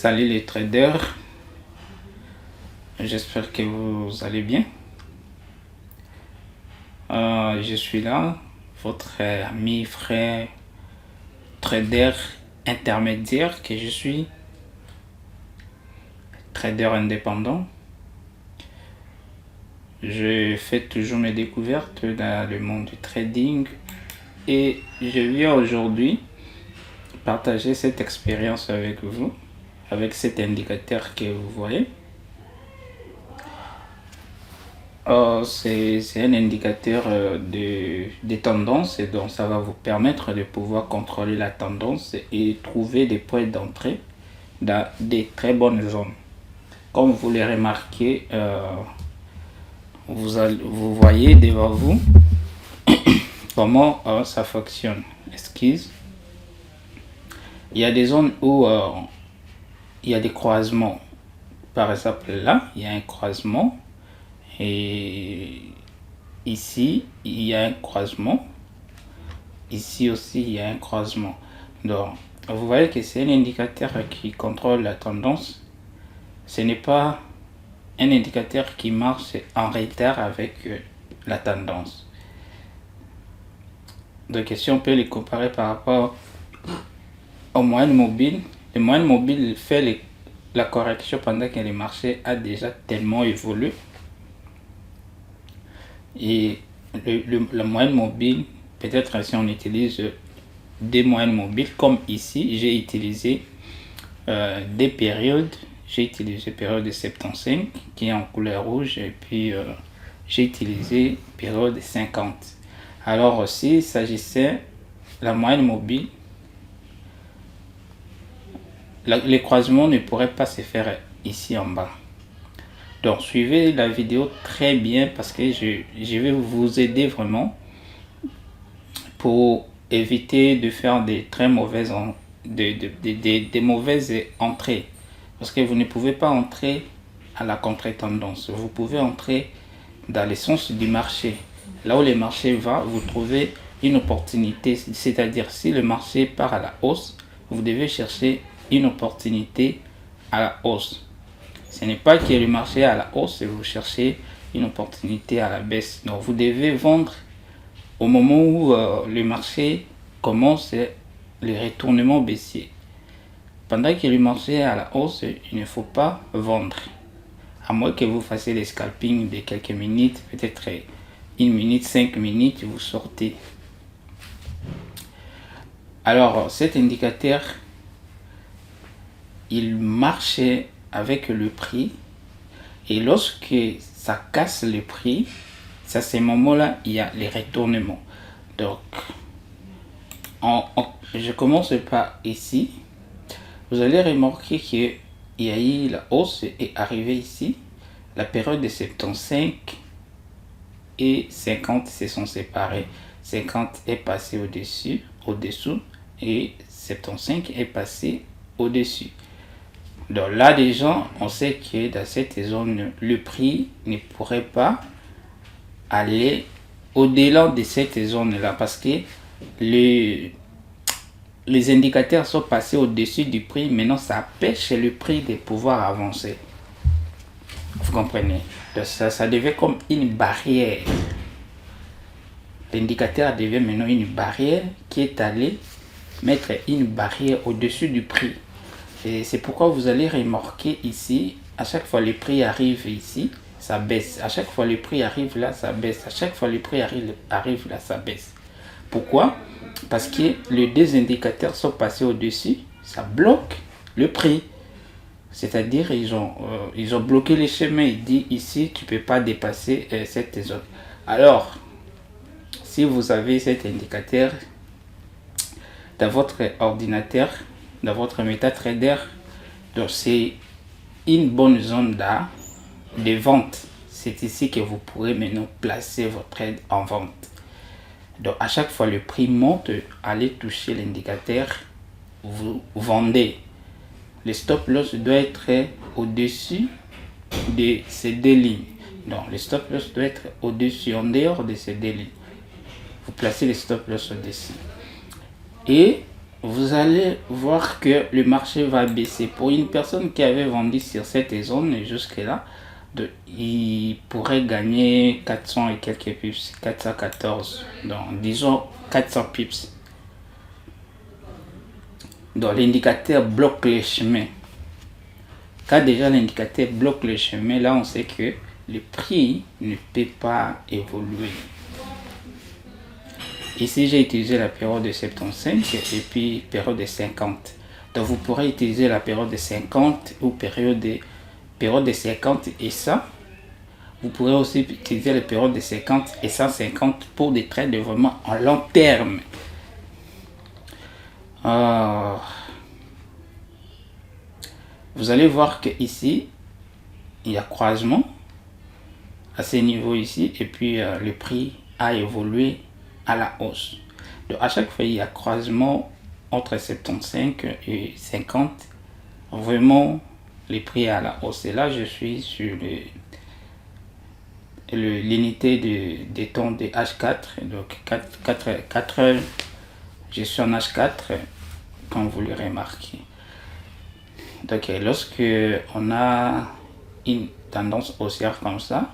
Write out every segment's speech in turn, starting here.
Salut les traders, j'espère que vous allez bien. Je suis là, votre ami, frère, trader intermédiaire que je suis, trader indépendant. Je fais toujours mes découvertes dans le monde du trading et je viens aujourd'hui partager cette expérience avec vous, avec cet indicateur que vous voyez. C'est un indicateur des tendances et donc ça va vous permettre de pouvoir contrôler la tendance et trouver des points d'entrée dans des très bonnes zones. Comme vous le remarquez, vous voyez devant vous comment ça fonctionne. Excuse. Il y a des zones où il y a des croisements. Par exemple, là, il y a un croisement. Et ici, il y a un croisement. Ici aussi, il y a un croisement. Donc, vous voyez que c'est un indicateur qui contrôle la tendance. Ce n'est pas un indicateur qui marche en retard avec la tendance. Donc, si on peut les comparer par rapport aux moyennes mobiles, les moyennes mobiles fait la correction pendant que le marché a déjà tellement évolué. Et la moyenne mobile, peut-être si on utilise des moyennes mobiles, comme ici, j'ai utilisé des périodes. J'ai utilisé période de 75 qui est en couleur rouge et puis j'ai utilisé période 50. Alors aussi, il s'agissait la moyenne mobile. Les croisements ne pourraient pas se faire ici en bas. Donc suivez la vidéo très bien parce que je vais vous aider vraiment pour éviter de faire des très mauvaises, des mauvaises entrées. Parce que vous ne pouvez pas entrer à la contre-tendance. Vous pouvez entrer dans le sens du marché. Là où le marché va, vous trouvez une opportunité. C'est-à-dire si le marché part à la hausse, vous devez chercher une opportunité à la hausse. Ce n'est pas que le marché est à la hausse et vous cherchez une opportunité à la baisse. Donc vous devez vendre au moment où le marché commence le retournement baissier. Pendant que le marché est à la hausse, il ne faut pas vendre. À moins que vous fassiez des scalpings de quelques minutes, peut-être 1 minute, 5 minutes, vous sortez. Alors cet indicateur, il marchait avec le prix et lorsque ça casse le prix, c'est à ce moment-là il y a les retournements. Donc je commence par ici. Vous allez remarquer qu'il y a eu la hausse est arrivée ici. La période de 75 et 50 se sont séparés. 50 est passé au-dessous et 75 est passé au-dessus. Donc là déjà, on sait que dans cette zone, le prix ne pourrait pas aller au-delà de cette zone-là parce que les indicateurs sont passés au-dessus du prix. Maintenant, ça empêche le prix de pouvoir avancer. Vous comprenez? Donc ça devient comme une barrière. L'indicateur devient maintenant une barrière qui est allée mettre une barrière au-dessus du prix. Et c'est pourquoi vous allez remarquer ici, à chaque fois le prix arrive ici, ça baisse. À chaque fois le prix arrive là, ça baisse. À chaque fois le prix arrive là, ça baisse. Pourquoi? Parce que les deux indicateurs sont passés au-dessus, ça bloque le prix. C'est-à-dire ils ont bloqué les chemins. Ils disent ici, tu ne peux pas dépasser cette zone. Alors, si vous avez cet indicateur dans votre ordinateur, dans votre MetaTrader, donc c'est une bonne zone là de vente. C'est ici que vous pourrez maintenant placer votre trade en vente. Donc à chaque fois le prix monte, allez toucher l'indicateur, vous vendez. Le stop loss doit être au-dessus de ces deux lignes. Donc le stop loss doit être au-dessus, en dehors de ces deux lignes. Vous placez le stop loss au-dessus. Et vous allez voir que le marché va baisser. Pour une personne qui avait vendu sur cette zone jusque-là, il pourrait gagner 400 et quelques pips, 414, donc disons 400 pips. Donc l'indicateur bloque les chemins. Quand déjà l'indicateur bloque le chemin, là on sait que le prix ne peut pas évoluer. Ici j'ai utilisé la période de 75 et puis période de 50. Donc vous pourrez utiliser la période de 50 ou période de 50 et ça. Vous pourrez aussi utiliser la période de 50 et 150 pour des trades vraiment en long terme. Vous allez voir que ici il y a croisement à ce niveau ici et puis le prix a évolué à la hausse. Donc à chaque fois il y a croisement entre 75 et 50, vraiment les prix à la hausse. Et là je suis sur l'unité de temps de H4, donc 4 heures, je suis en H4 comme vous le remarquez. Donc lorsque on a une tendance haussière comme ça,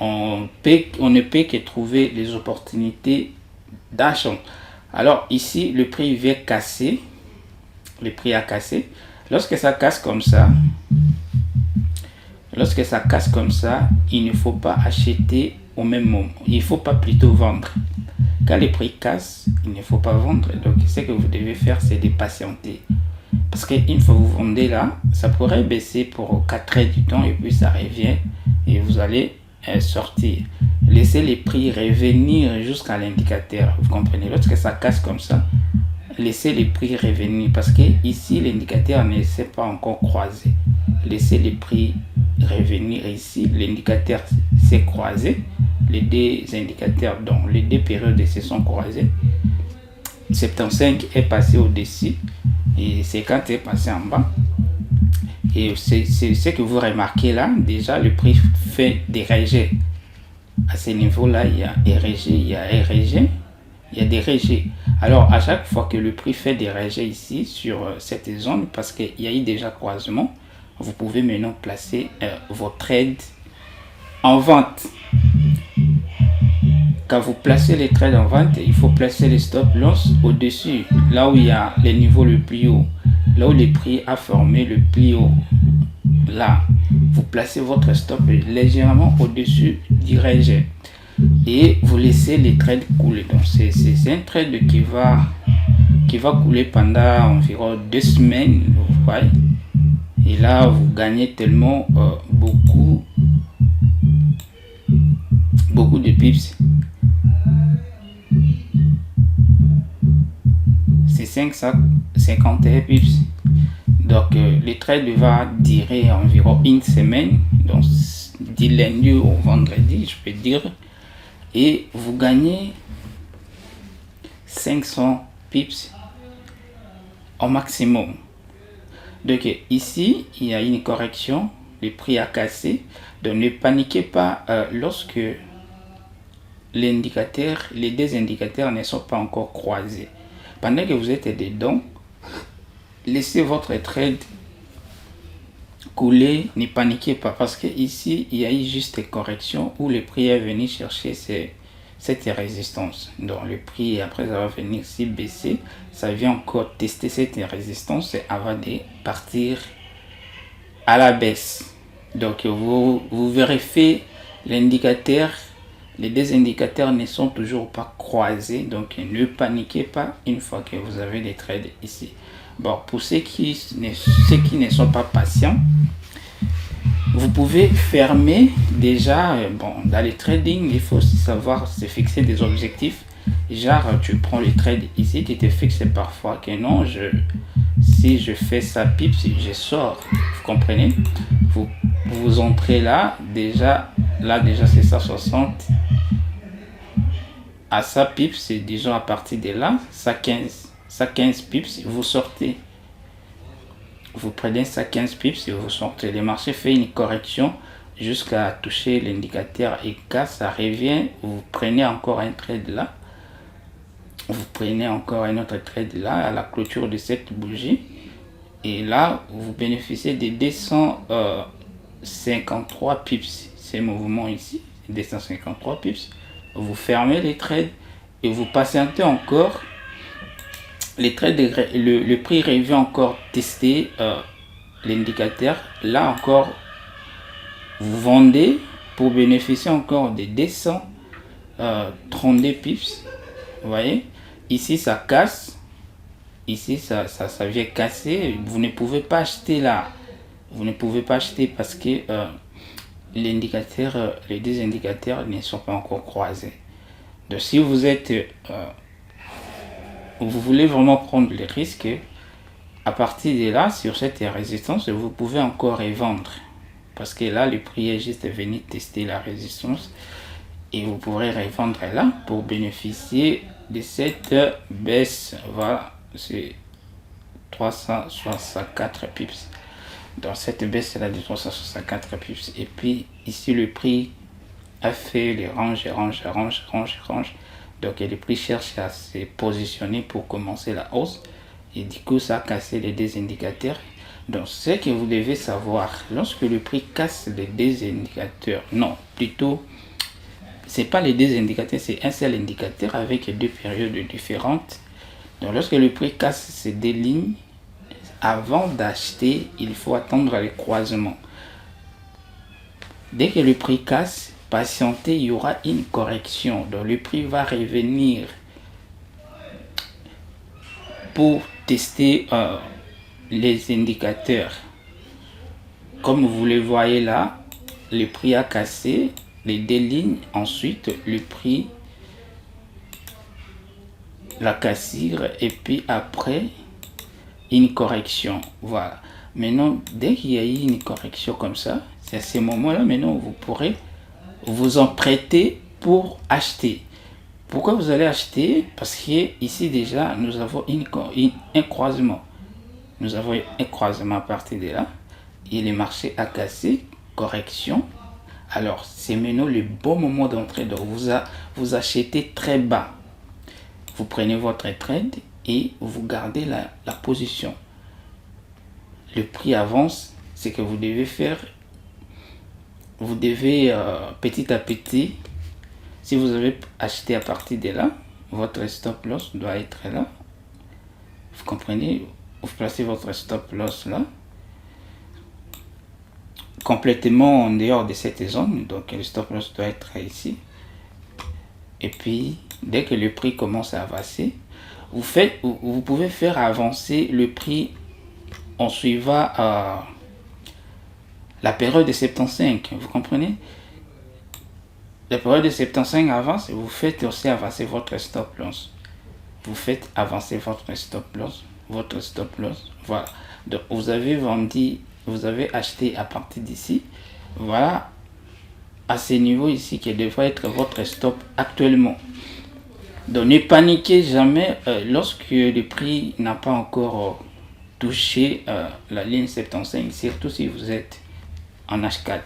on ne peut que trouver les opportunités d'achat. Alors ici le prix vient casser, le prix a cassé. Lorsque ça casse comme ça, il ne faut pas acheter au même moment, il faut pas plutôt vendre. Quand les prix cassent, il ne faut pas vendre. Donc ce que vous devez faire, c'est de patienter. Parce qu'une fois que vous vendez là, ça pourrait baisser pour 4 heures du temps et puis ça revient et vous allez sortir. Laissez les prix revenir jusqu'à l'indicateur. Vous comprenez? Lorsque ça casse comme ça, laissez les prix revenir parce que ici l'indicateur ne s'est pas encore croisé. Laissez les prix revenir ici. L'indicateur s'est croisé. Les deux indicateurs, donc les deux périodes se sont croisées. 75 est passé au-dessus et 50 est passé en bas. Et c'est ce que vous remarquez là. Déjà, le prix fait des rejets. À ce niveau-là, il y a des rejets, il y a un rejet, il y a des rejets. Alors, à chaque fois que le prix fait des rejets ici sur cette zone, parce qu'il y a eu déjà croisement, vous pouvez maintenant placer vos trades en vente. Quand vous placez les trades en vente, il faut placer les stop loss au-dessus, là où il y a les niveaux le plus haut, là où le prix a formé le plus haut. Là, vous placez votre stop légèrement au-dessus du rejet et vous laissez les trades couler. Donc c'est un trade qui va couler pendant environ 2 semaines, vous voyez. Et là, vous gagnez tellement beaucoup de pips. C'est 551 pips. Donc le trade va durer environ une semaine, donc du lundi au vendredi, je peux dire, et vous gagnez 500 pips au maximum. Donc ici il y a une correction, le prix a cassé, donc ne paniquez pas lorsque les deux indicateurs ne sont pas encore croisés. Pendant que vous êtes dedans, laissez votre trade couler, ne paniquez pas parce que ici il y a eu juste une correction où le prix est venu chercher cette résistance. Donc le prix, après ça va venir ici baisser, ça vient encore tester cette résistance avant de partir à la baisse. Donc vous vérifiez l'indicateur. Les deux indicateurs ne sont toujours pas croisés, donc ne paniquez pas une fois que vous avez des trades ici. Bon, pour ceux qui ne sont pas patients, vous pouvez fermer déjà. Bon, dans les trading, il faut aussi savoir se fixer des objectifs. Genre, tu prends le trade ici, tu te fixes parfois que non, si je fais ça pips, je sors. Vous comprenez? Vous entrez là déjà c'est 160. À ça pips, c'est disons à partir de là, ça 15 pips, vous sortez. Vous prenez ça 15 pips et vous sortez. Le marché fait une correction jusqu'à toucher l'indicateur et quand ça revient, vous prenez encore un trade là. vous prenez encore un autre trade là à la clôture de cette bougie. Et là, vous bénéficiez des 253 pips. Ces mouvements ici, 253 pips. Vous fermez les trades et vous patientez encore. Les trades, le prix revient encore tester l'indicateur. Là encore, vous vendez pour bénéficier encore des 232 pips. Vous voyez, ici ça casse. Ici, ça vient casser. Vous ne pouvez pas acheter là. Vous ne pouvez pas acheter parce que l'indicateur, les deux indicateurs ne sont pas encore croisés. Donc, si vous êtes, vous voulez vraiment prendre le risque, à partir de là, sur cette résistance, vous pouvez encore revendre. Parce que là, le prix est juste venu tester la résistance. Et vous pourrez revendre là pour bénéficier de cette baisse. Voilà. C'est 364 pips. Dans cette baisse là de 364 pips. Et puis ici le prix a fait les ranges. Donc le prix cherche à se positionner pour commencer la hausse. Et du coup ça a cassé les deux indicateurs. Donc ce que vous devez savoir, lorsque le prix casse les deux indicateurs, non, plutôt c'est pas les deux indicateurs, c'est un seul indicateur avec deux périodes différentes. Donc lorsque le prix casse ces deux lignes, avant d'acheter, il faut attendre le croisement. Dès que le prix casse, patientez, il y aura une correction. Donc le prix va revenir pour tester les indicateurs. Comme vous le voyez là, le prix a cassé les deux lignes. Ensuite, le prix la cassure et puis après une correction. Voilà. Maintenant, dès qu'il y a eu une correction comme ça, c'est à ce moment-là, maintenant, vous pourrez vous en prêter pour acheter. Pourquoi vous allez acheter? Parce que ici déjà, nous avons un croisement. Nous avons un croisement à partir de là. Et le marché a cassé, correction. Alors, c'est maintenant le bon moment d'entrer. Donc, vous achetez très bas. Vous prenez votre trade et vous gardez la position. Le prix avance, ce que vous devez faire, vous devez petit à petit, si vous avez acheté à partir de là, votre stop loss doit être là. Vous comprenez? Vous placez votre stop loss là, complètement en dehors de cette zone. Donc le stop loss doit être ici. Et puis, dès que le prix commence à avancer, vous pouvez faire avancer le prix en suivant la période de 75. Vous comprenez? La période de 75 avance et vous faites aussi avancer votre stop loss. Vous faites avancer votre stop loss. Voilà. Donc, vous avez vendu, vous avez acheté à partir d'ici. Voilà. À ce niveau ici qui devrait être votre stop actuellement. Donc ne paniquez jamais lorsque le prix n'a pas encore touché la ligne 75, surtout si vous êtes en H4.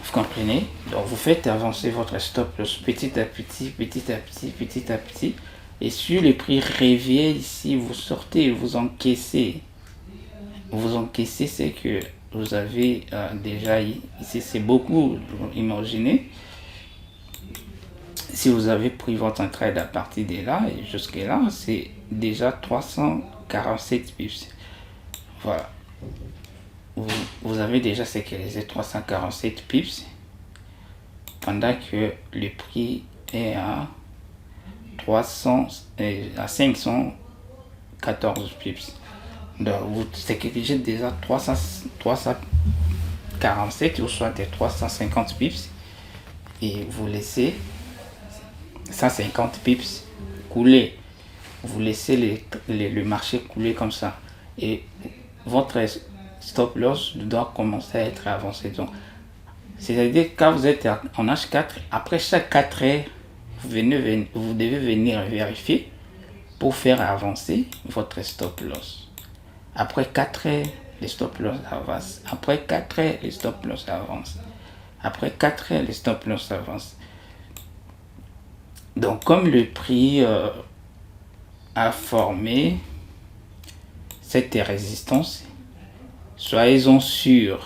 Vous comprenez? Donc vous faites avancer votre stop loss petit à petit. Et si le prix revient ici, vous sortez, vous encaissez. Vous encaissez, c'est que vous avez déjà ici, c'est beaucoup, imaginez. Si vous avez pris votre trade à partir de là et jusque là, c'est déjà 347 pips. Voilà. Vous avez déjà sécurisé 347 pips pendant que le prix est à 514 pips. Donc vous sécurisez déjà 347 ou soit des 350 pips et vous laissez 150 pips couler. Vous laissez le marché couler comme ça et votre stop loss doit commencer à être avancé. Donc c'est-à-dire quand vous êtes en H4, après chaque 4 heures, vous devez venir vérifier pour faire avancer votre stop loss. Après 4 heures, les stop loss avancent. Après 4 heures, les stop loss avancent. Après 4 heures, les stop loss avancent. Donc comme le prix a formé cette résistance, soyez-en sûrs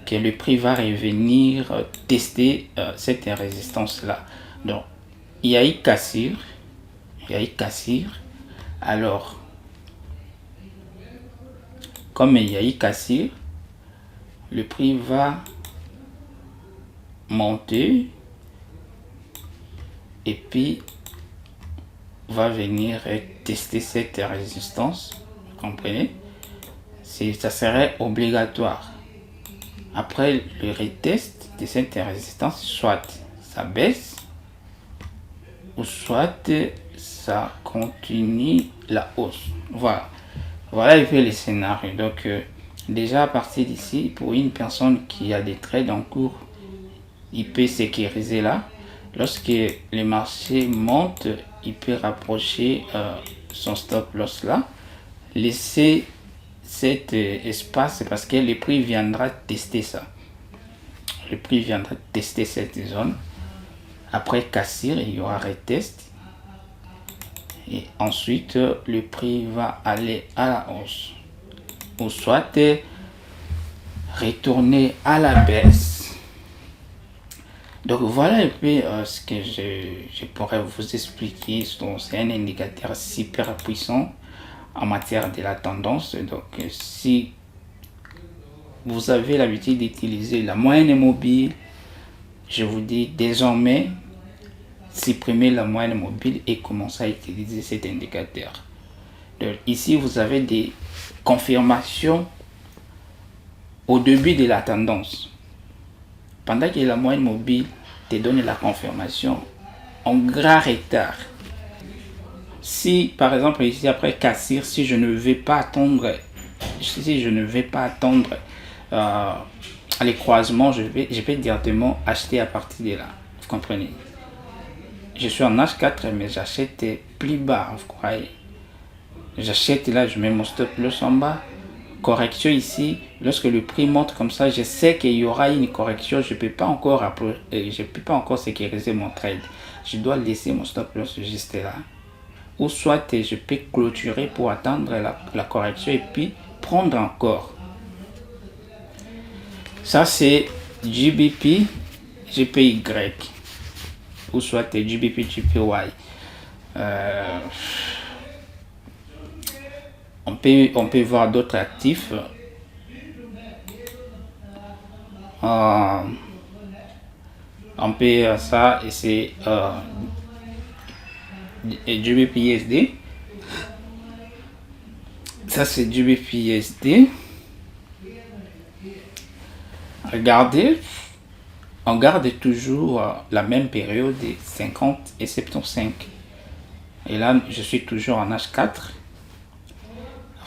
que le prix va revenir tester cette résistance là. Donc il y a eu cassure, alors comme il y a eu cassure, le prix va monter et puis va venir tester cette résistance, vous comprenez? Ça serait obligatoire. Après le retest de cette résistance, soit ça baisse ou soit ça continue la hausse. Voilà un peu les scénarios. Donc déjà à partir d'ici, pour une personne qui a des trades en cours, il peut sécuriser là. Lorsque les marchés montent, il peut rapprocher son stop loss là, laisser cet espace parce que le prix viendra tester ça. Le prix viendra tester cette zone. Après cassure, il y aura retest. Et ensuite, le prix va aller à la hausse. Ou soit retourner à la baisse. Donc voilà un peu ce que je pourrais vous expliquer. C'est un indicateur super puissant en matière de la tendance. Donc si vous avez l'habitude d'utiliser la moyenne mobile, je vous dis désormais supprimez la moyenne mobile et commencez à utiliser cet indicateur. Donc ici vous avez des confirmations au début de la tendance. Pendant que la moyenne mobile te donne la confirmation en grand retard. Si par exemple ici après cassure, si je ne vais pas attendre les croisements, je vais directement acheter à partir de là. Vous comprenez? Je suis en H4 mais j'achète plus bas, vous croyez? J'achète là, je mets mon stop loss en bas. Correction ici, lorsque le prix monte comme ça, je sais qu'il y aura une correction, je peux pas encore sécuriser mon trade. Je dois laisser mon stop loss juste là. Ou soit je peux clôturer pour attendre la correction et puis prendre encore. Ça c'est GBP, GPY. Ou soit GBP, GPY. On peut voir d'autres actifs. On peut ça et c'est GBPUSD. Ça c'est GBPUSD. Regardez, on garde toujours la même période de 50 et 75. Et là, je suis toujours en H4.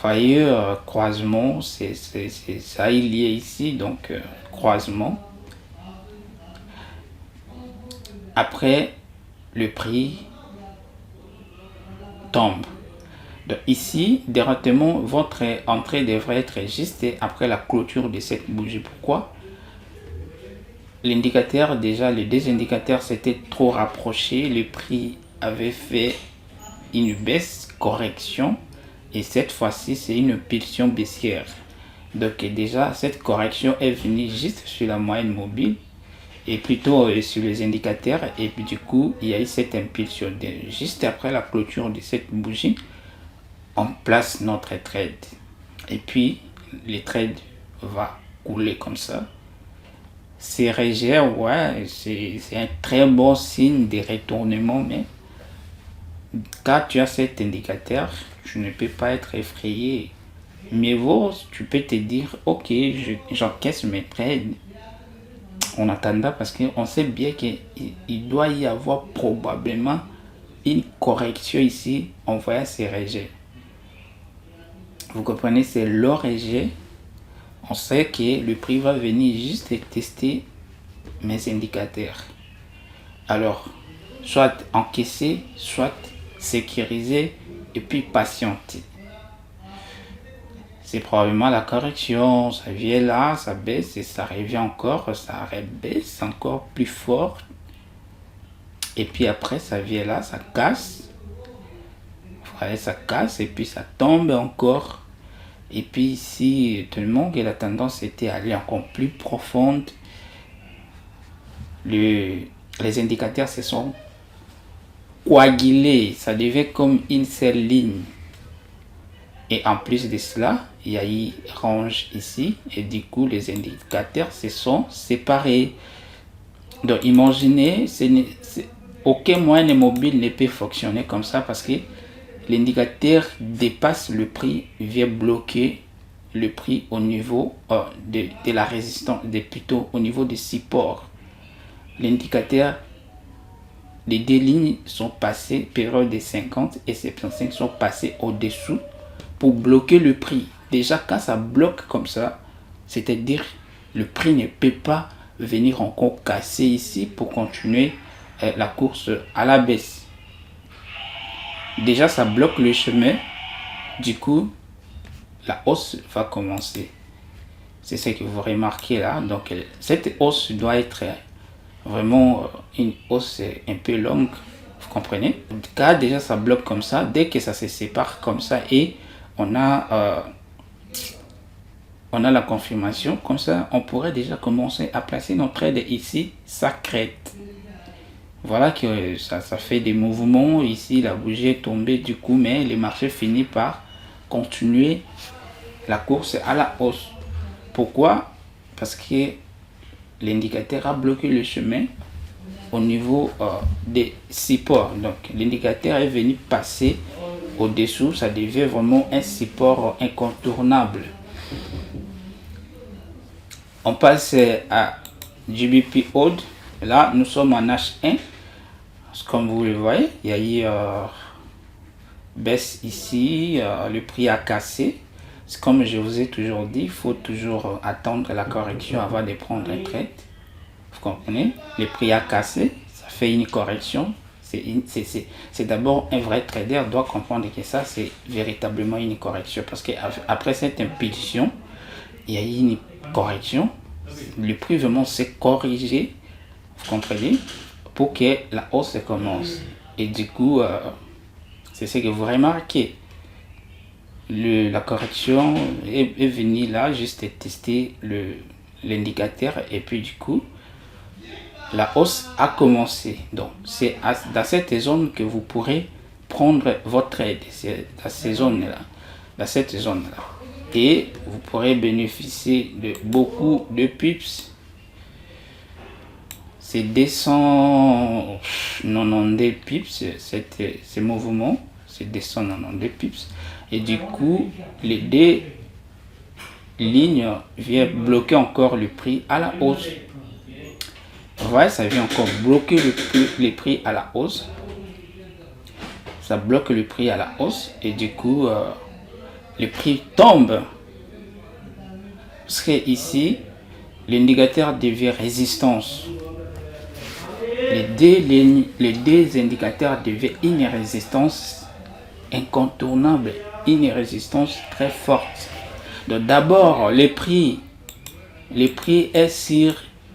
Voyez, croisement, c'est ça il y est ici, donc croisement. Après, le prix tombe. Donc ici, directement, votre entrée devrait être juste après la clôture de cette bougie. Pourquoi? L'indicateur, déjà, les deux indicateurs s'étaient trop rapprochés. Le prix avait fait une baisse, correction. Et cette fois-ci, c'est une pulsion baissière. Donc déjà, cette correction est venue juste sur la moyenne mobile et plutôt sur les indicateurs. Et puis du coup, il y a eu cette impulsion. Juste après la clôture de cette bougie, on place notre trade. Et puis, le trade va couler comme ça. C'est régie, ouais, c'est un très bon signe de retournement, mais quand tu as cet indicateur, tu ne peux pas être effrayé. Mieux vaut, tu peux te dire, ok, j'encaisse mes trades en attendant parce qu'on sait bien qu'il doit y avoir probablement une correction ici en voyant ces rejets. Vous comprenez, c'est le rejet. On sait que le prix va venir juste tester mes indicateurs. Alors, soit encaisser, soit sécuriser et puis patienter. C'est probablement la correction, ça vient là, ça baisse et ça revient encore, ça rebaisse encore plus fort. Et puis après, ça vient là, ça casse. Voilà, ça casse et puis ça tombe encore. Et puis ici, tellement que la tendance était à aller encore plus profonde, les indicateurs se sont coagulés. Ça devait comme une seule ligne. Et en plus de cela, il y a eu range ici. Et du coup, les indicateurs se sont séparés. Donc imaginez, aucun moyen mobile ne peut fonctionner comme ça parce que l'indicateur dépasse le prix, vient bloquer le prix au niveau de la résistance, plutôt au niveau du support. L'indicateur, les deux lignes sont passées, période de 50 et 75 sont passées au-dessous pour bloquer le prix. Déjà quand ça bloque comme ça, c'est-à-dire le prix ne peut pas venir encore casser ici pour continuer la course à la baisse. Déjà ça bloque le chemin, du coup la hausse va commencer. C'est ce que vous remarquez là. Donc cette hausse doit être vraiment une hausse un peu longue, vous comprenez. Car déjà ça bloque comme ça, dès que ça se sépare comme ça et on a la confirmation, comme ça on pourrait déjà commencer à placer notre trade ici, ça crête. Voilà que ça fait des mouvements ici, la bougie est tombée du coup, mais le marché finit par continuer la course à la hausse. Pourquoi? Parce que l'indicateur a bloqué le chemin au niveau des supports. Donc l'indicateur est venu passer au-dessous, ça devient vraiment un support incontournable. On passe à GBP Odd. Là, nous sommes en H1. Comme vous le voyez, il y a eu baisse ici, le prix a cassé. Comme je vous ai toujours dit, il faut toujours attendre la correction avant de prendre un trade. Vous comprenez? Le prix a cassé, ça fait une correction. C'est d'abord un vrai trader doit comprendre que ça, c'est véritablement une correction. Parce qu'après cette impulsion, il y a eu une correction. Le prix vraiment s'est corrigé, vous comprenez, pour que la hausse commence. Et du coup, c'est ce que vous remarquez. La correction est venue là, juste tester l'indicateur. Et puis du coup, la hausse a commencé. Donc, c'est dans cette zone que vous pourrez prendre votre trade. C'est dans ces zones-là. Dans cette zone-là. Et vous pourrez bénéficier de beaucoup de pips. C'est 292 pips, ce mouvement, c'est 292 pips. Et du coup, les deux lignes viennent bloquer encore le prix à la hausse. Vous voyez, ça vient encore bloquer le prix à la hausse. Ça bloque le prix à la hausse et du coup, le prix tombe. Parce que ici, l'indicateur devient résistance. Les deux indicateurs deviennent une résistance incontournable, une résistance très forte. Donc d'abord, le prix est sur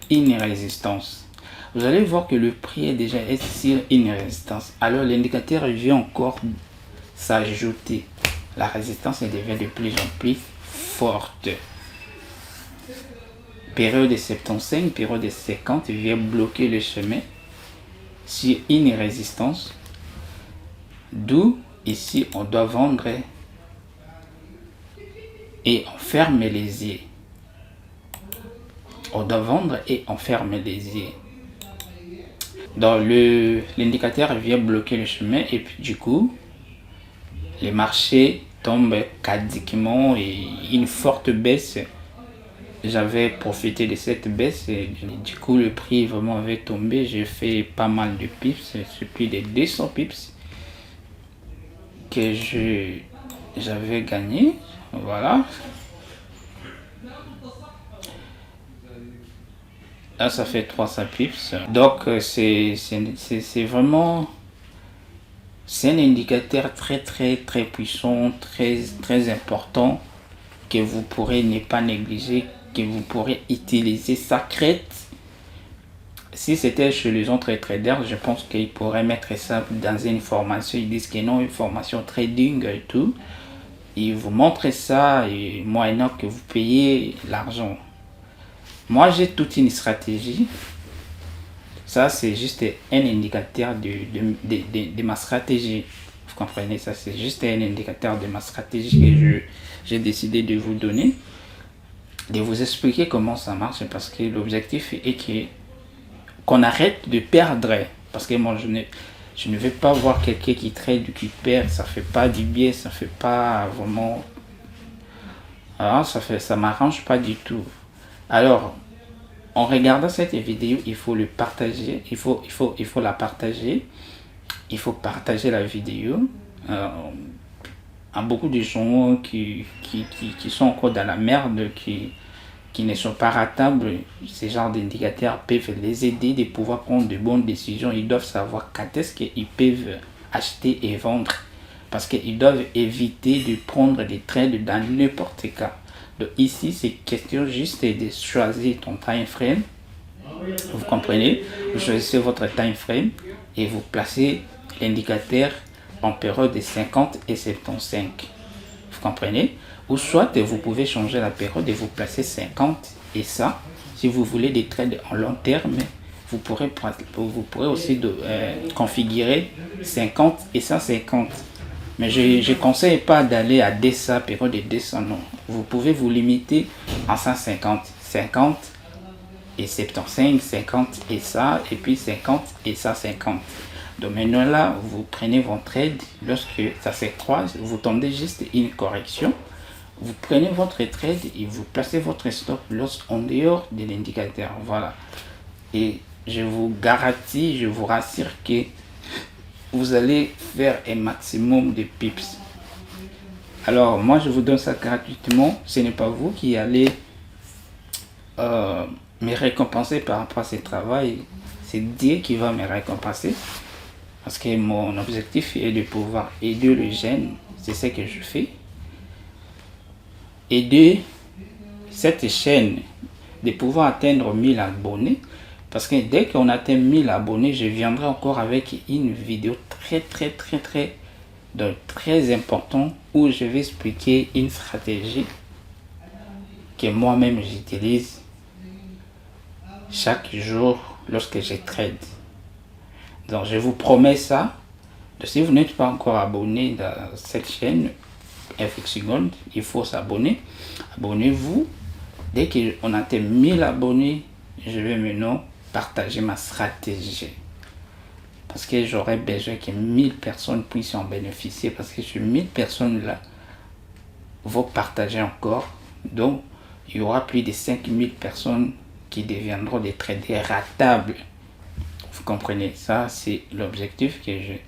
une résistance. Vous allez voir que le prix est déjà sur une résistance. Alors l'indicateur vient encore s'ajouter. La résistance devient de plus en plus forte. Période de 75, période de 50 vient bloquer le chemin sur une résistance. D'où ici on doit vendre et on ferme les yeux. On doit vendre et on ferme les yeux. Donc l'indicateur vient bloquer le chemin et puis du coup les marchés tombent quasiment et une forte baisse. J'avais profité de cette baisse et du coup le prix vraiment avait tombé. J'ai fait pas mal de pips, c'est plus de 200 pips que j'avais gagné. Voilà. Là ça fait 300 pips. Donc c'est vraiment, c'est un indicateur très puissant, très important que vous pourrez ne pas négliger, que vous pourrez utiliser. Ça crête Si c'était chez les autres traders, je pense qu'ils pourraient mettre ça dans une formation. Ils disent que non, une formation trading et tout. Ils vous montrent ça et moyennant que vous payez l'argent. Moi, j'ai toute une stratégie. Ça, c'est juste un indicateur de ma stratégie. Vous comprenez, ça, c'est juste un indicateur de ma stratégie que j'ai décidé de vous donner, de vous expliquer comment ça marche, parce que l'objectif est qu'on arrête de perdre. Parce que moi, je ne vais pas voir quelqu'un qui trade, qui perd. Ça fait pas du bien, ça fait pas vraiment... Alors, ça m'arrange pas du tout. Alors, en regardant cette vidéo, il faut le partager, il faut la partager, il faut partager la vidéo à beaucoup de gens qui sont encore dans la merde, qui ne sont pas ratables. Ces genres d'indicateurs peuvent les aider de pouvoir prendre de bonnes décisions. Ils doivent savoir quand est-ce qu'ils peuvent acheter et vendre, parce qu'ils doivent éviter de prendre des trades dans n'importe quel cas. Donc ici, c'est question juste de choisir ton time frame. Vous comprenez? Vous choisissez votre time frame et vous placez l'indicateur en période de 50 et 75. Vous comprenez? Ou soit vous pouvez changer la période et vous placer 50 et ça. Si vous voulez des trades en long terme, vous pourrez aussi configurer 50 et 150. Mais je ne conseille pas d'aller à DSA, période de DSA, non. Vous pouvez vous limiter à 150, 50 et 75, 50 et ça, et puis 50 et ça, 50. Donc maintenant là, vous prenez votre trade, lorsque ça se croise, vous tendez juste une correction. Vous prenez votre trade et vous placez votre stop loss en dehors de l'indicateur. Voilà. Et je vous garantis, je vous rassure que vous allez faire un maximum de pips. Alors, moi, je vous donne ça gratuitement. Ce n'est pas vous qui allez me récompenser par rapport à ce travail. C'est Dieu qui va me récompenser. Parce que mon objectif est de pouvoir aider les jeunes. C'est ce que je fais. Aider cette chaîne de pouvoir atteindre 1000 abonnés. Parce que dès qu'on atteint 1000 abonnés, je viendrai encore avec une vidéo très important où je vais expliquer une stratégie que moi-même j'utilise chaque jour lorsque je trade. Donc je vous promets ça. Donc, si vous n'êtes pas encore abonné dans cette chaîne FX Gold, il faut s'abonner. Abonnez-vous. Dès qu'on atteint 1000 abonnés, je vais maintenant partager ma stratégie. Parce que j'aurais besoin que 1000 personnes puissent en bénéficier. Parce que ces 1000 personnes-là vont partager encore. Donc, il y aura plus de 5000 personnes qui deviendront des traders ratables. Vous comprenez? Ça, c'est l'objectif que j'ai.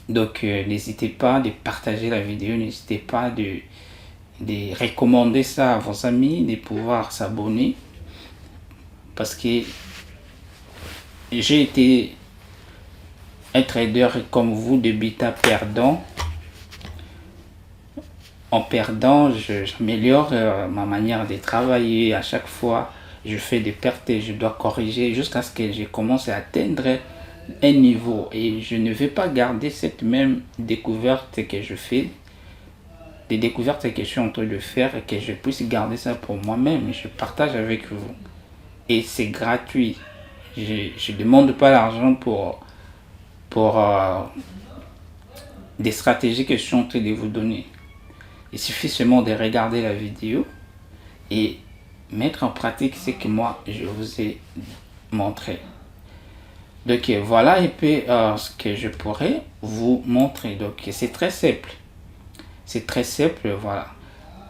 Donc, n'hésitez pas de partager la vidéo. N'hésitez pas de recommander ça à vos amis, de pouvoir s'abonner. Parce que j'ai été un trader comme vous, de bêta perdant. En perdant, j'améliore ma manière de travailler. À chaque fois, je fais des pertes et je dois corriger jusqu'à ce que je commence à atteindre un niveau. Et je ne vais pas garder cette même découverte que je fais, des découvertes que je suis en train de faire, et que je puisse garder ça pour moi-même. Je partage avec vous. Et c'est gratuit. Je ne demande pas l'argent pour des stratégies que je suis en train de vous donner. Il suffit seulement de regarder la vidéo et mettre en pratique ce que moi je vous ai montré. Donc voilà un peu ce que je pourrais vous montrer. Donc c'est très simple. C'est très simple, voilà.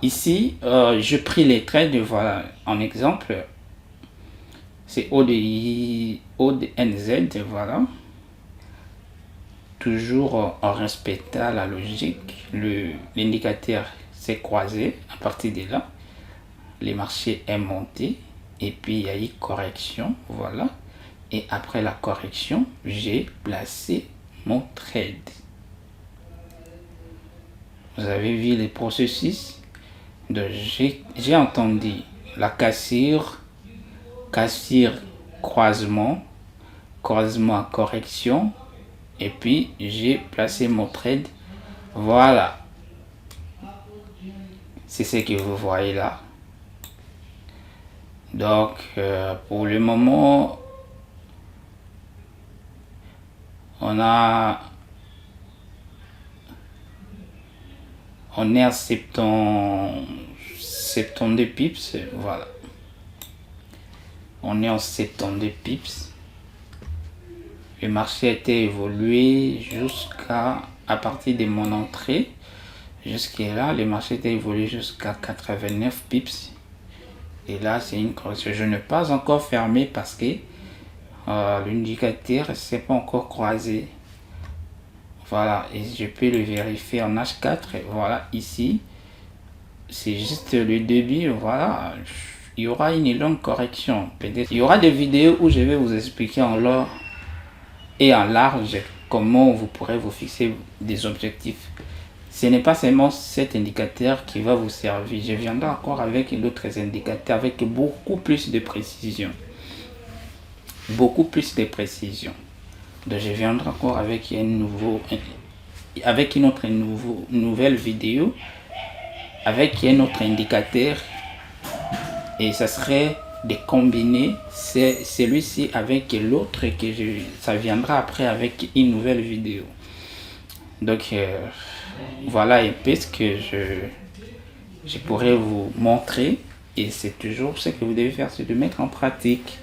Ici, je pris les trades, voilà, en exemple. C'est ODNZ, voilà. Toujours en respectant la logique, l'indicateur s'est croisé. À partir de là, le marché est monté et puis il y a eu correction, voilà. Et après la correction, j'ai placé mon trade. Vous avez vu les processus. Donc j'ai entendu la cassure croisement, croisement à correction, et puis j'ai placé mon trade. Voilà, c'est ce que vous voyez là. Donc pour le moment, on est à 72 pips, voilà. On est en 72 pips. Le marché a été évolué à partir de mon entrée. Jusqu'à là, le marché a été évolué jusqu'à 89 pips. Et là, c'est une correction. Je n'ai pas encore fermé parce que l'indicateur ne s'est pas encore croisé. Voilà, et je peux le vérifier en H4. Voilà, ici, c'est juste le début. Voilà, il y aura une longue correction. Peut-être il y aura des vidéos où je vais vous expliquer en long et en large comment vous pourrez vous fixer des objectifs. Ce n'est pas seulement cet indicateur qui va vous servir. Je viendrai encore avec d'autres indicateurs avec beaucoup plus de précision. Beaucoup plus de précision. Donc je viendrai encore avec une autre nouvelle vidéo, avec un autre indicateur, et ça serait de combiner celui-ci avec l'autre, ça viendra après avec une nouvelle vidéo. Donc voilà un peu ce que je pourrais vous montrer, et c'est toujours ce que vous devez faire, c'est de mettre en pratique.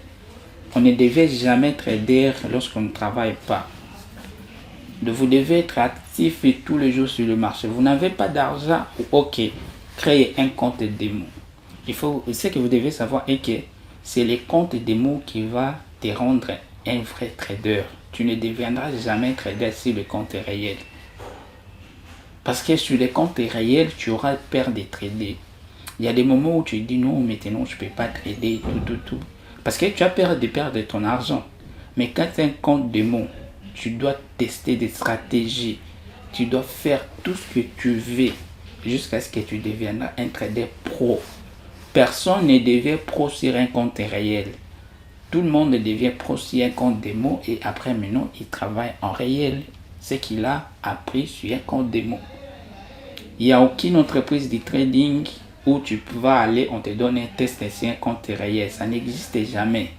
On ne devait jamais trader lorsqu'on ne travaille pas. Vous devez être actif tous les jours sur le marché. Vous n'avez pas d'argent, ok, créez un compte démo. Ce que vous devez savoir est que c'est le compte démo qui va te rendre un vrai trader. Tu ne deviendras jamais trader sur le compte réel. Parce que sur les comptes réels, tu auras peur de trader. Il y a des moments où tu dis non, maintenant je ne peux pas trader, tout. Parce que tu as peur de perdre ton argent. Mais quand tu as un compte démo, tu dois tester des stratégies. Tu dois faire tout ce que tu veux jusqu'à ce que tu deviennes un trader pro. Personne ne devient pro sur un compte réel. Tout le monde devient pro sur un compte démo et après maintenant il travaille en réel. Ce qu'il a appris sur un compte démo. Il n'y a aucune entreprise de trading où tu vas aller, on te donne un test sur un compte réel. Ça n'existe jamais.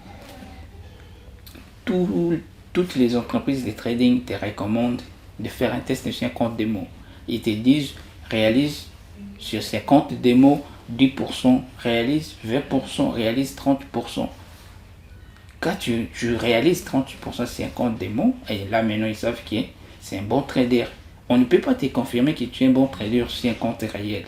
Toutes les entreprises de trading te recommandent de faire un test sur un compte démo. Ils te disent, réalise sur ces comptes démo 10%, réalise 20%, réalise 30%. Quand tu réalises 30% sur un compte démo, et là maintenant ils savent que c'est un bon trader. On ne peut pas te confirmer que tu es un bon trader sur un compte réel.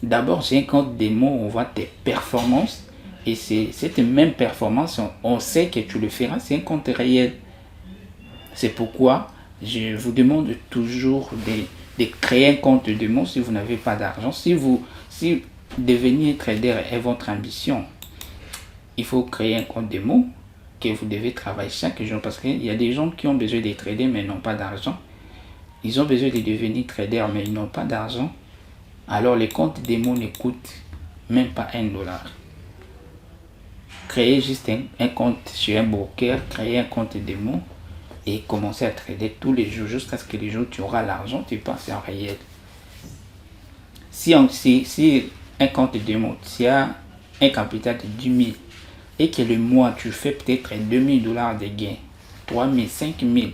D'abord, sur un compte démo, on voit tes performances. Et c'est cette même performance, on sait que tu le feras sur un compte réel. C'est pourquoi je vous demande toujours de créer un compte démo si vous n'avez pas d'argent. Si devenir trader est votre ambition, il faut créer un compte démo que vous devez travailler chaque jour. Parce qu'il y a des gens qui ont besoin de trader mais n'ont pas d'argent. Ils ont besoin de devenir trader mais ils n'ont pas d'argent. Alors les comptes démo ne coûtent même pas $1. Créez juste un compte sur un broker, créez un compte démo et commencez à trader tous les jours jusqu'à ce que les jours où tu auras l'argent, tu passes en réel. Si un compte démo, tu as un capital de 10 000 et que le mois tu fais peut-être $2 000 de gains, 3 000, 5 000,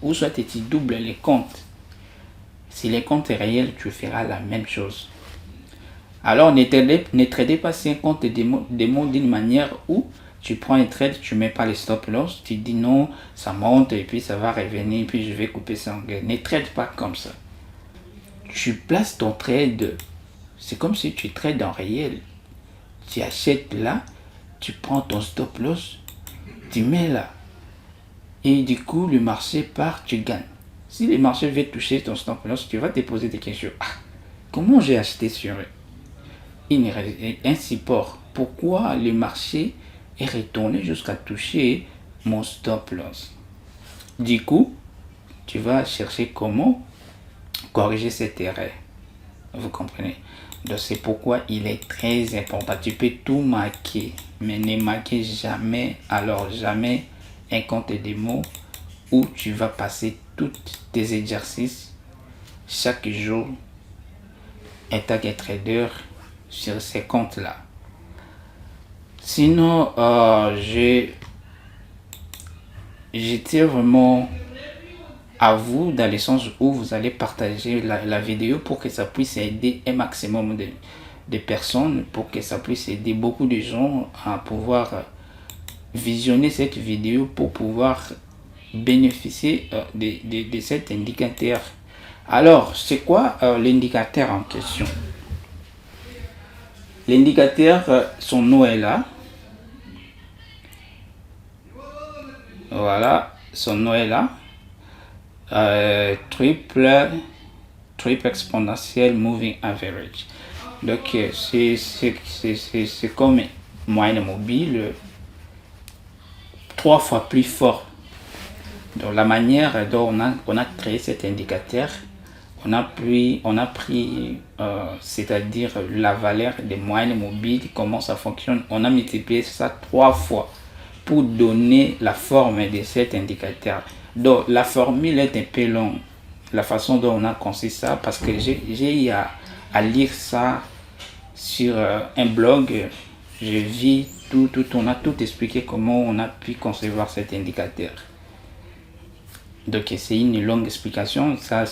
ou soit tu doubles les comptes. Si les comptes réels, tu feras la même chose. Alors ne tradez pas sur un compte démo d'une manière où tu prends un trade, tu ne mets pas les stop loss, tu dis non, ça monte et puis ça va revenir, puis je vais couper ça en gain. Ne trade pas comme ça. Tu places ton trade, c'est comme si tu trades en réel. Tu achètes là, tu prends ton stop loss, tu mets là. Et du coup, le marché part, tu gagnes. Si le marché veut toucher ton stop loss, tu vas te poser des questions. Comment j'ai acheté sur un support? Pourquoi le marché est retourné jusqu'à toucher mon stop loss? Du coup, tu vas chercher comment corriger cette erreur. Vous comprenez? Donc c'est pourquoi il est très important. Tu peux tout marquer. mais ne marquez jamais, alors jamais, un compte démo où tu vas passer tous tes exercices chaque jour en tant que trader sur ces comptes-là. Sinon, je tiens vraiment à vous dans le sens où vous allez partager la vidéo pour que ça puisse aider un maximum de personnes, pour que ça puisse aider beaucoup de gens à pouvoir visionner cette vidéo pour pouvoir bénéficier de cet indicateur. Alors, c'est quoi l'indicateur en question? L'indicateur, son nom est là. Voilà, son nom est là. Triple exponential moving average. Donc c'est comme moyenne mobile 3 fois plus fort. Donc la manière dont on a créé cet indicateur, on a pris c'est-à-dire la valeur des moyennes mobiles, comment ça fonctionne, on a multiplié ça 3 fois pour donner la forme de cet indicateur. Donc la formule est un peu longue, la façon dont on a conçu ça, parce que j'ai eu à lire ça sur un blog. J'ai vu on a tout expliqué comment on a pu concevoir cet indicateur. Donc c'est une longue explication, ça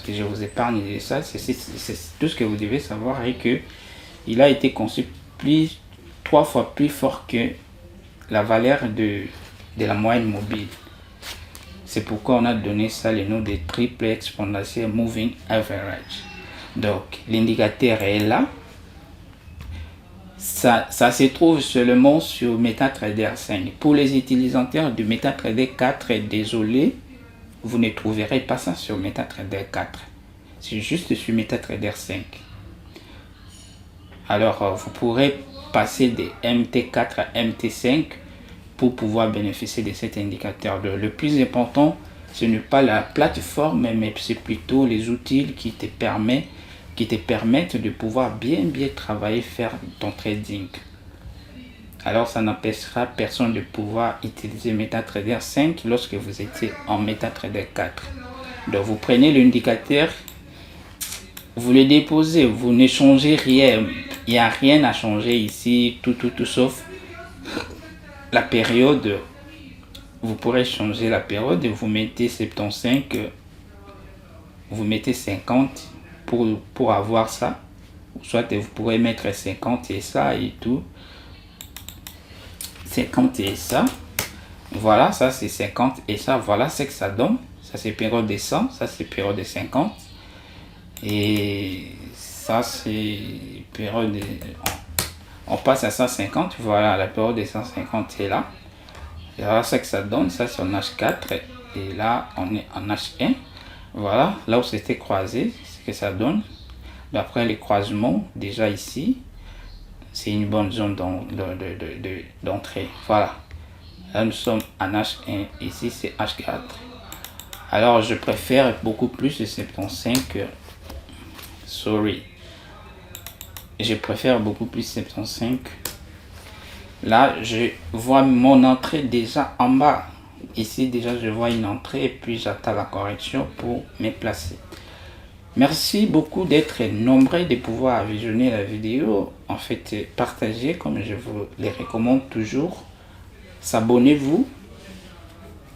que je vous épargne de ça, c'est tout ce que vous devez savoir, et que il a été conçu 3 fois plus fort que la valeur de la moyenne mobile. C'est pourquoi on a donné ça le nom de triple exponential moving average. Donc l'indicateur est là. Ça se trouve seulement sur MetaTrader 5. Pour les utilisateurs de MetaTrader 4, désolé, vous ne trouverez pas ça sur MetaTrader 4. C'est juste sur MetaTrader 5. Alors vous pourrez passer de MT4 à MT5 pour pouvoir bénéficier de cet indicateur. Le plus important, ce n'est pas la plateforme, mais c'est plutôt les outils qui te permettent de pouvoir bien travailler, faire ton trading. Alors ça n'empêchera personne de pouvoir utiliser MetaTrader 5 lorsque vous étiez en MetaTrader 4. Donc vous prenez l'indicateur, vous le déposez, vous ne changez rien, il n'y a rien à changer ici, tout sauf la période. Vous pourrez changer la période, vous mettez 75, vous mettez 50 pour avoir ça, soit vous pourrez mettre 50 et ça et tout, 50 et ça, voilà, ça c'est 50 et ça, voilà ce que ça donne. Ça c'est période de 100, ça c'est période de 50, et ça c'est période de... on passe à 150, voilà, la période de 150 est là. Et voilà ce que ça donne, ça c'est en H4, et là on est en H1. Voilà, là où c'était croisé, ce que ça donne. D'après les croisements, déjà ici, c'est une bonne zone d'entrée. Voilà, là nous sommes en H1, ici c'est H4. Alors je préfère beaucoup plus de 75 que... Sorry. Je préfère beaucoup plus 75. Là, je vois mon entrée déjà en bas. Ici, déjà, je vois une entrée et puis j'attends la correction pour me placer. Merci beaucoup d'être nombreux, de pouvoir visionner la vidéo. En fait, partagez comme je vous les recommande toujours. S'abonnez-vous.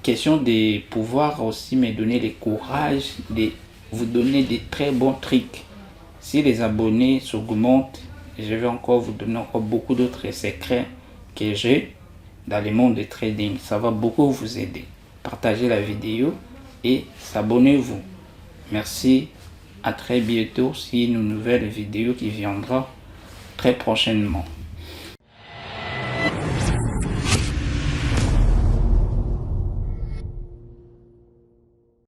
Question de pouvoir aussi me donner le courage de vous donner des très bons trucs. Si les abonnés s'augmentent, je vais encore vous donner encore beaucoup d'autres secrets que j'ai dans le monde du trading. Ça va beaucoup vous aider. Partagez la vidéo et s'abonnez-vous. Merci, à très bientôt sur une nouvelle vidéo qui viendra très prochainement.